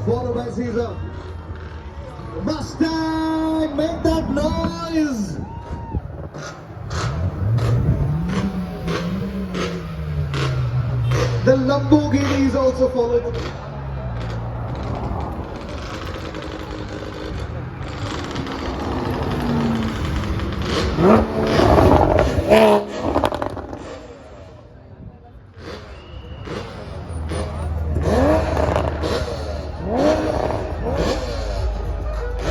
Followed by Caesar. Mustang, make that noise! The Lamborghini is also followed. Oh.